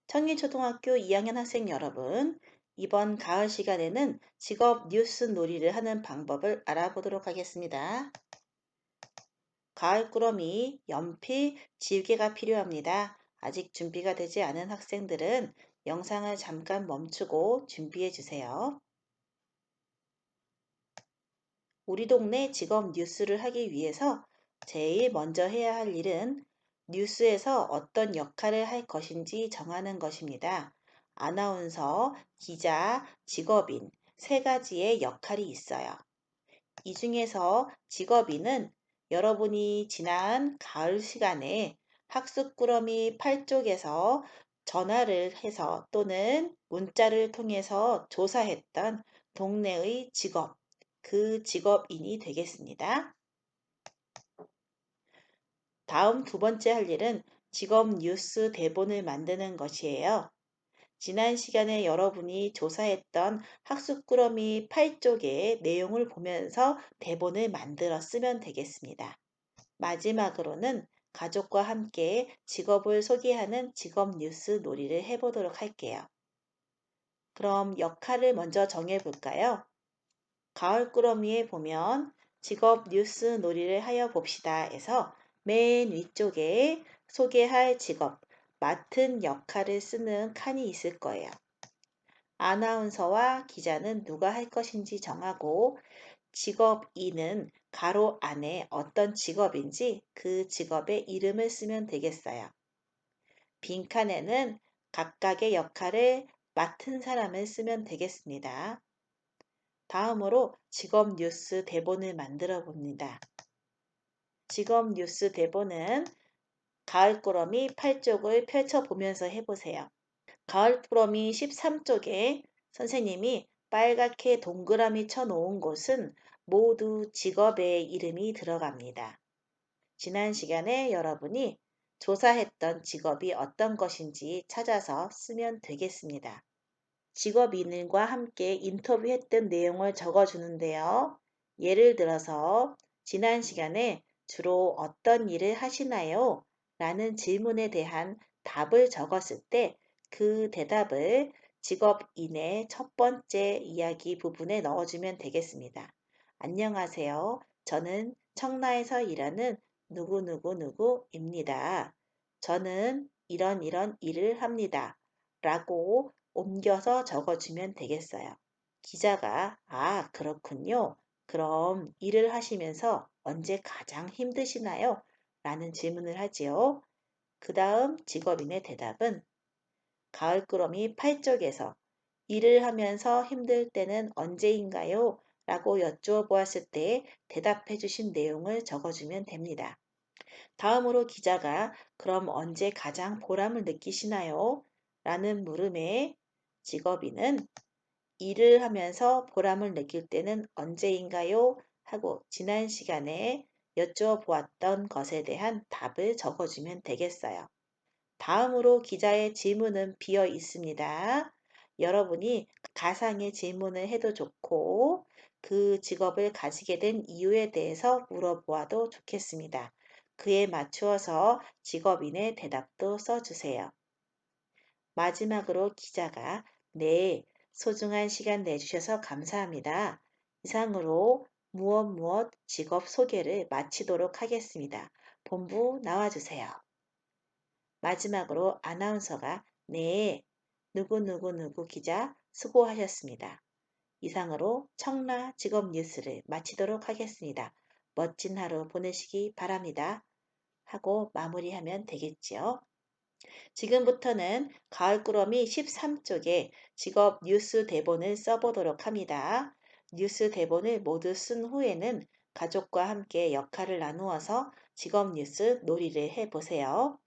청일초등학교 2학년 학생 여러분, 이번 가을 시간에는 직업 뉴스 놀이를 하는 방법을 알아보도록 하겠습니다. 가을 꾸러미, 연필, 지우개가 필요합니다. 아직 준비가 되지 않은 학생들은 영상을 잠깐 멈추고 준비해 주세요. 우리 동네 직업 뉴스를 하기 위해서 제일 먼저 해야 할 일은 뉴스에서 어떤 역할을 할 것인지 정하는 것입니다. 아나운서, 기자, 직업인 세 가지의 역할이 있어요. 이 중에서 직업인은 여러분이 지난 가을 시간에 학습꾸러미 8쪽에서 전화를 해서 또는 문자를 통해서 조사했던 동네의 직업, 그 직업인이 되겠습니다. 다음 두 번째 할 일은 직업 뉴스 대본을 만드는 것이에요. 지난 시간에 여러분이 조사했던 학습꾸러미 8쪽의 내용을 보면서 대본을 만들어 쓰면 되겠습니다. 마지막으로는 가족과 함께 직업을 소개하는 직업 뉴스 놀이를 해보도록 할게요. 그럼 역할을 먼저 정해볼까요? 가을꾸러미에 보면 직업 뉴스 놀이를 하여 봅시다에서 맨 위쪽에 소개할 직업, 맡은 역할을 쓰는 칸이 있을 거예요. 아나운서와 기자는 누가 할 것인지 정하고 직업인은 가로 안에 어떤 직업인지 그 직업의 이름을 쓰면 되겠어요. 빈칸에는 각각의 역할을 맡은 사람을 쓰면 되겠습니다. 다음으로 직업 뉴스 대본을 만들어 봅니다. 직업 뉴스 대본은 가을꾸러미 8쪽을 펼쳐보면서 해보세요. 가을꾸러미 13쪽에 선생님이 빨갛게 동그라미 쳐놓은 곳은 모두 직업의 이름이 들어갑니다. 지난 시간에 여러분이 조사했던 직업이 어떤 것인지 찾아서 쓰면 되겠습니다. 직업인과 함께 인터뷰했던 내용을 적어주는데요. 예를 들어서 지난 시간에 주로 어떤 일을 하시나요? 라는 질문에 대한 답을 적었을 때 그 대답을 직업인의 첫 번째 이야기 부분에 넣어주면 되겠습니다. 안녕하세요. 저는 청라에서 일하는 누구누구누구입니다. 저는 이런 일을 합니다. 라고 옮겨서 적어주면 되겠어요. 기자가 그렇군요. 그럼 일을 하시면서 언제 가장 힘드시나요? 라는 질문을 하지요. 그 다음 직업인의 대답은 가을꾸러미 8쪽에서 일을 하면서 힘들 때는 언제인가요? 라고 여쭈어 보았을 때 대답해 주신 내용을 적어주면 됩니다. 다음으로 기자가 그럼 언제 가장 보람을 느끼시나요? 라는 물음에 직업인은 일을 하면서 보람을 느낄 때는 언제인가요? 하고 지난 시간에 여쭈어보았던 것에 대한 답을 적어주면 되겠어요. 다음으로 기자의 질문은 비어 있습니다. 여러분이 가상의 질문을 해도 좋고 그 직업을 가지게 된 이유에 대해서 물어보아도 좋겠습니다. 그에 맞추어서 직업인의 대답도 써주세요. 마지막으로 기자가 네, 소중한 시간 내주셔서 감사합니다. 이상으로 무엇 직업 소개를 마치도록 하겠습니다. 본부 나와주세요. 마지막으로 아나운서가 네, 누구누구누구 기자 수고하셨습니다. 이상으로 청라 직업 뉴스를 마치도록 하겠습니다. 멋진 하루 보내시기 바랍니다. 하고 마무리하면 되겠지요. 지금부터는 가을꾸러미 13쪽에 직업 뉴스 대본을 써보도록 합니다. 뉴스 대본을 모두 쓴 후에는 가족과 함께 역할을 나누어서 직업 뉴스 놀이를 해보세요.